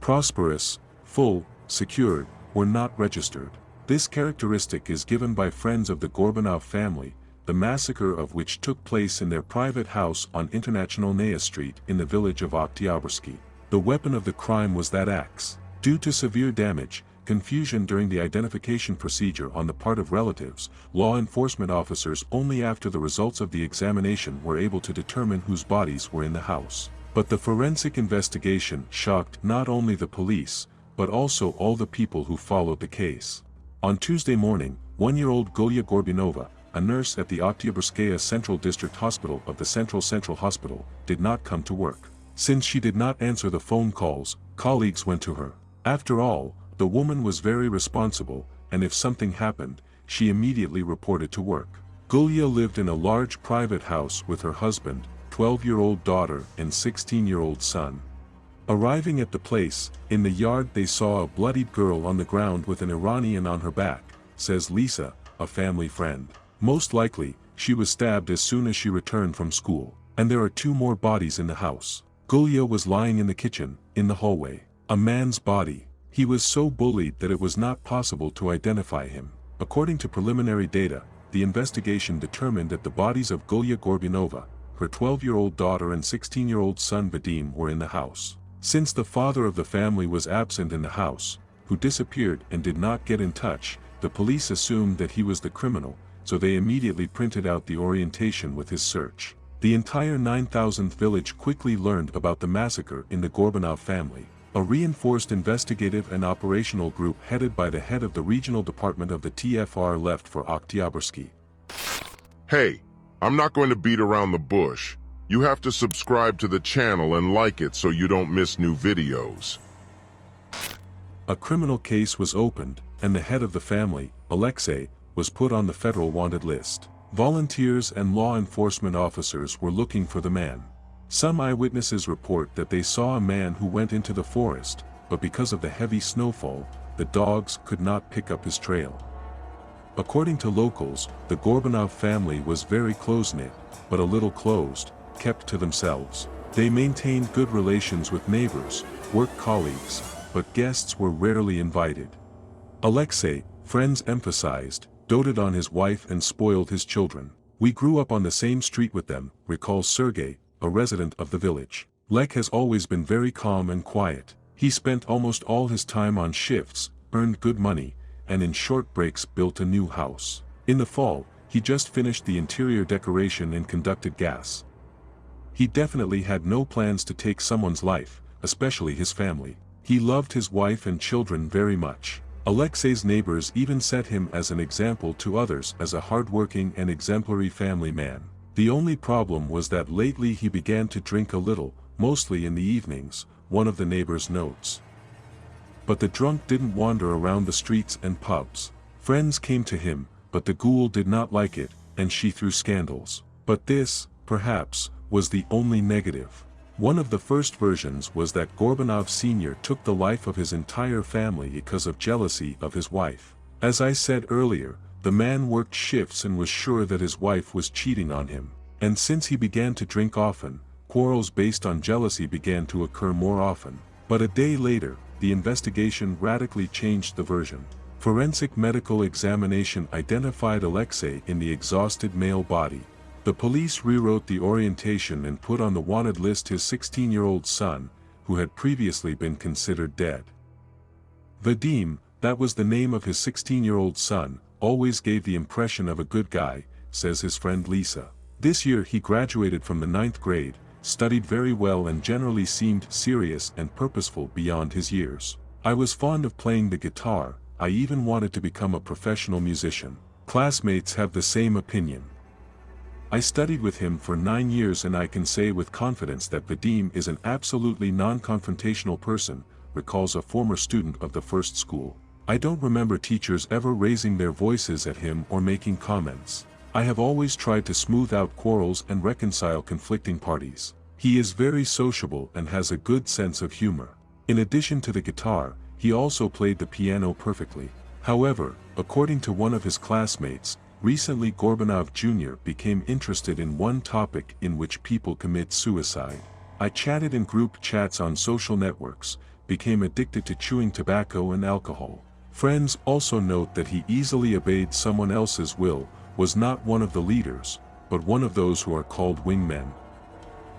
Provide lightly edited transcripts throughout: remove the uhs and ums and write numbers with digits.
prosperous, full, secured, or not registered. This characteristic is given by friends of the Gorbanov family, the massacre of which took place in their private house on International Naya Street in the village of Oktyabrski. The weapon of the crime was that axe. Due to severe damage, confusion during the identification procedure on the part of relatives, law enforcement officers only after the results of the examination were able to determine whose bodies were in the house. But the forensic investigation shocked not only the police, but also all the people who followed the case. On Tuesday morning, 1-year-old Golia Gorbunova, a nurse at the Oktyabrskaya Central District Hospital of the Central Hospital, did not come to work. Since she did not answer the phone calls, colleagues went to her. After all, the woman was very responsible, and if something happened, she immediately reported to work. Golia lived in a large private house with her husband, 12-year-old daughter and 16-year-old son. Arriving at the place, in the yard they saw a bloodied girl on the ground with an Iranian on her back, says Lisa, a family friend. Most likely, she was stabbed as soon as she returned from school, and there are 2 more bodies in the house. Golia was lying in the kitchen, in the hallway. A man's body. He was so bullied that it was not possible to identify him. According to preliminary data, the investigation determined that the bodies of Golia Gorbunova, her 12-year-old daughter and 16-year-old son Vadim were in the house. Since the father of the family was absent in the house, who disappeared and did not get in touch, the police assumed that he was the criminal, so they immediately printed out the orientation with his search. The entire 9,000th village quickly learned about the massacre in the Gorbanov family. A reinforced investigative and operational group headed by the head of the regional department of the TFR left for Oktyabrski. Hey, I'm not going to beat around the bush. You have to subscribe to the channel and like it so you don't miss new videos. A criminal case was opened, and the head of the family, Alexei, was put on the federal wanted list. Volunteers and law enforcement officers were looking for the man. Some eyewitnesses report that they saw a man who went into the forest, but because of the heavy snowfall, the dogs could not pick up his trail. According to locals, the Gorbanov family was very close-knit, but a little closed, kept to themselves. They maintained good relations with neighbors, work colleagues, but guests were rarely invited. Alexei, friends emphasized, doted on his wife and spoiled his children. We grew up on the same street with them, recalls Sergei, a resident of the village. Lech has always been very calm and quiet. He spent almost all his time on shifts, earned good money, and in short breaks built a new house. In the fall, he just finished the interior decoration and conducted gas. He definitely had no plans to take someone's life, especially his family. He loved his wife and children very much. Alexei's neighbors even set him as an example to others as a hardworking and exemplary family man. The only problem was that lately he began to drink a little, mostly in the evenings, one of the neighbors notes. But the drunk didn't wander around the streets and pubs. Friends came to him, but the ghoul did not like it, and she threw scandals. But this, perhaps, was the only negative. One of the first versions was that Gorbanov Sr. took the life of his entire family because of jealousy of his wife. As I said earlier, the man worked shifts and was sure that his wife was cheating on him. And since he began to drink often, quarrels based on jealousy began to occur more often. But a day later, the investigation radically changed the version. Forensic medical examination identified Alexei in the exhausted male body. The police rewrote the orientation and put on the wanted list his 16-year-old son, who had previously been considered dead. Vadim, that was the name of his 16-year-old son, always gave the impression of a good guy, says his friend Lisa. This year he graduated from the 9th grade, studied very well and generally seemed serious and purposeful beyond his years. I was fond of playing the guitar, I even wanted to become a professional musician. Classmates have the same opinion. I studied with him for 9 years and I can say with confidence that Vadim is an absolutely non-confrontational person, recalls a former student of the first school. I don't remember teachers ever raising their voices at him or making comments. I have always tried to smooth out quarrels and reconcile conflicting parties. He is very sociable and has a good sense of humor. In addition to the guitar, he also played the piano perfectly. However, according to one of his classmates, recently Gorbanov Jr. became interested in one topic in which people commit suicide. I chatted in group chats on social networks, became addicted to chewing tobacco and alcohol. Friends also note that he easily obeyed someone else's will, was not one of the leaders, but one of those who are called wingmen.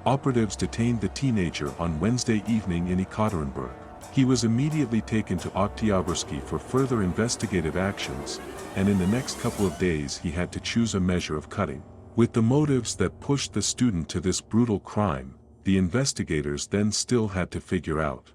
Operatives detained the teenager on Wednesday evening in Yekaterinburg. He was immediately taken to Oktyabrski for further investigative actions, and in the next couple of days he had to choose a measure of cutting. With the motives that pushed the student to this brutal crime, the investigators then still had to figure out.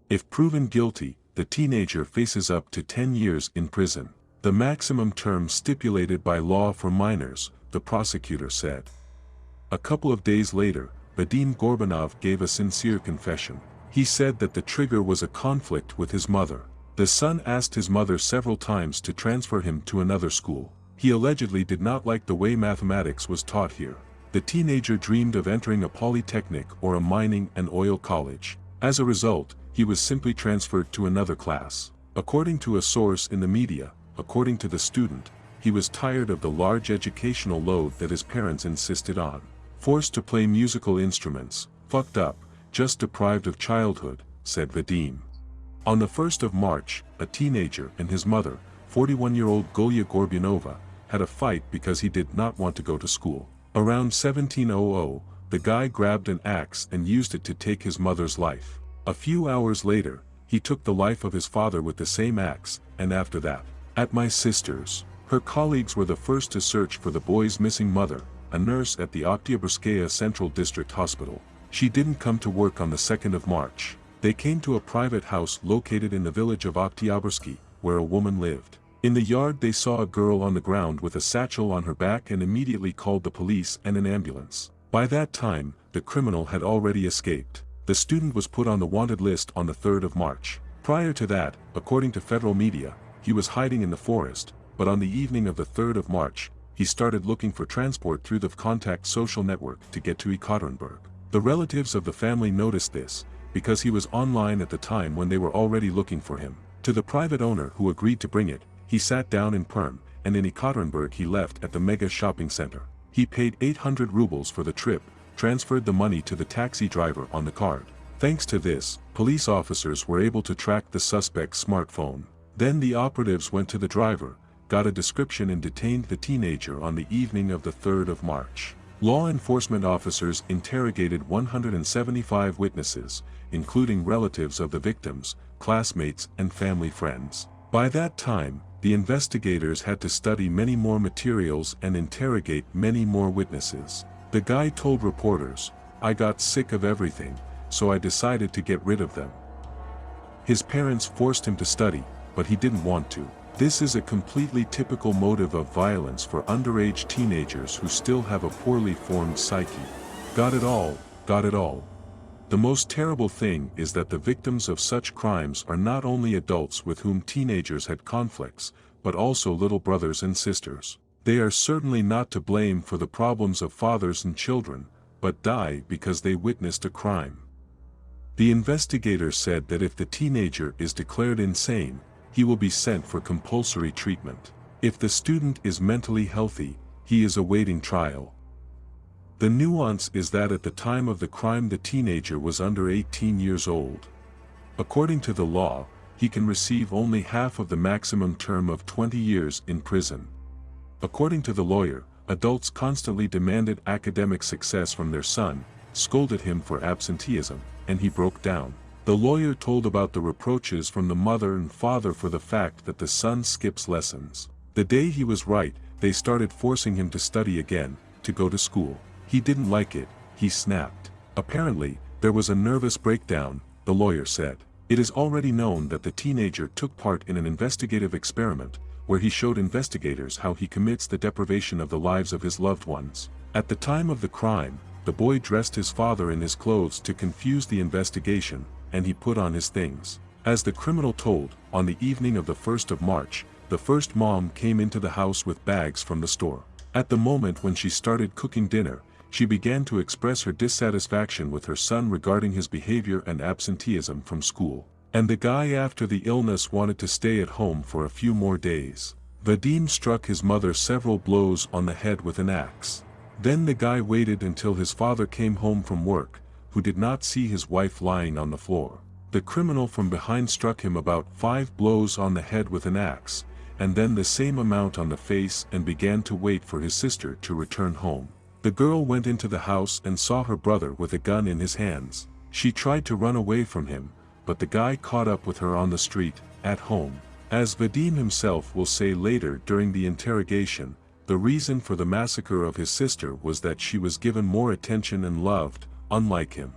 If proven guilty, the teenager faces up to 10 years in prison, the maximum term stipulated by law for minors, the prosecutor said. A couple of days later, Vadim Gorbanov gave a sincere confession. He said that the trigger was a conflict with his mother. The son asked his mother several times to transfer him to another school. He allegedly did not like the way mathematics was taught here. The teenager dreamed of entering a polytechnic or a mining and oil college. As a result, he was simply transferred to another class. According to a source in the media, according to the student, he was tired of the large educational load that his parents insisted on. Forced to play musical instruments, fucked up, just deprived of childhood, said Vadim. On the 1st of March, a teenager and his mother, 41-year-old Golya Gorbunova, had a fight because he did not want to go to school. Around 1700, the guy grabbed an axe and used it to take his mother's life. A few hours later, he took the life of his father with the same axe, and after that, at my sister's, her colleagues were the first to search for the boy's missing mother, a nurse at the Oktyabrskaya Central District Hospital. She didn't come to work on the 2nd of March. They came to a private house located in the village of Oktyabrski, where a woman lived. In the yard they saw a girl on the ground with a satchel on her back and immediately called the police and an ambulance. By that time, the criminal had already escaped. The student was put on the wanted list on the 3rd of March. Prior to that, according to federal media, he was hiding in the forest, but on the evening of the 3rd of March, he started looking for transport through the contact social network to get to Yekaterinburg. The relatives of the family noticed this, because he was online at the time when they were already looking for him. To the private owner who agreed to bring it, he sat down in Perm, and in Yekaterinburg he left at the mega shopping center. He paid 800 rubles for the trip, transferred the money to the taxi driver on the card. Thanks to this, police officers were able to track the suspect's smartphone. Then the operatives went to the driver, got a description and detained the teenager on the evening of the 3rd of March. Law enforcement officers interrogated 175 witnesses, including relatives of the victims, classmates and family friends. By that time, the investigators had to study many more materials and interrogate many more witnesses. The guy told reporters, "I got sick of everything, so I decided to get rid of them." His parents forced him to study, but he didn't want to. This is a completely typical motive of violence for underage teenagers who still have a poorly formed psyche. Got it all, got it all. The most terrible thing is that the victims of such crimes are not only adults with whom teenagers had conflicts, but also little brothers and sisters. They are certainly not to blame for the problems of fathers and children, but die because they witnessed a crime. The investigator said that if the teenager is declared insane, he will be sent for compulsory treatment. If the student is mentally healthy, he is awaiting trial. The nuance is that at the time of the crime the teenager was under 18 years old. According to the law, he can receive only half of the maximum term of 20 years in prison. According to the lawyer, adults constantly demanded academic success from their son, scolded him for absenteeism, and he broke down. The lawyer told about the reproaches from the mother and father for the fact that the son skips lessons. The day he was right, they started forcing him to study again, to go to school. He didn't like it, he snapped. Apparently, there was a nervous breakdown, the lawyer said. It is already known that the teenager took part in an investigative experiment, where he showed investigators how he commits the deprivation of the lives of his loved ones. At the time of the crime, the boy dressed his father in his clothes to confuse the investigation, and he put on his things. As the criminal told, on the evening of the 1st of March, the first mom came into the house with bags from the store. At the moment when she started cooking dinner, she began to express her dissatisfaction with her son regarding his behavior and absenteeism from school. And the guy after the illness wanted to stay at home for a few more days. Vadim struck his mother several blows on the head with an axe. Then the guy waited until his father came home from work, who did not see his wife lying on the floor. The criminal from behind struck him about 5 blows on the head with an axe, and then the same amount on the face, and began to wait for his sister to return home. The girl went into the house and saw her brother with a gun in his hands. She tried to run away from him, but the guy caught up with her on the street, at home. As Vadim himself will say later during the interrogation, the reason for the massacre of his sister was that she was given more attention and loved, unlike him.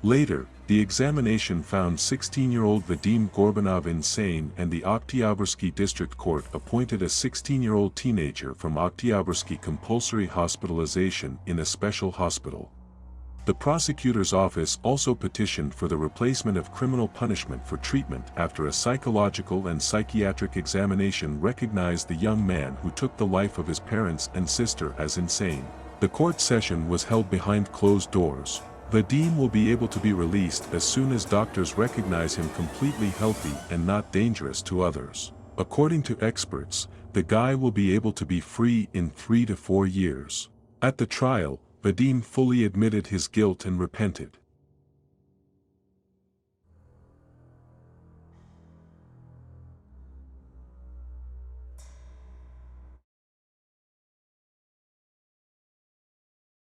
Later, the examination found 16-year-old Vadim Gorbanov insane, and the Oktyabrski District Court appointed a 16-year-old teenager from Oktyabrski compulsory hospitalization in a special hospital. The prosecutor's office also petitioned for the replacement of criminal punishment for treatment after a psychological and psychiatric examination recognized the young man who took the life of his parents and sister as insane. The court session was held behind closed doors. Vadim will be able to be released as soon as doctors recognize him completely healthy and not dangerous to others. According to experts, the guy will be able to be free in 3 to 4 years. At the trial, Vadim fully admitted his guilt and repented.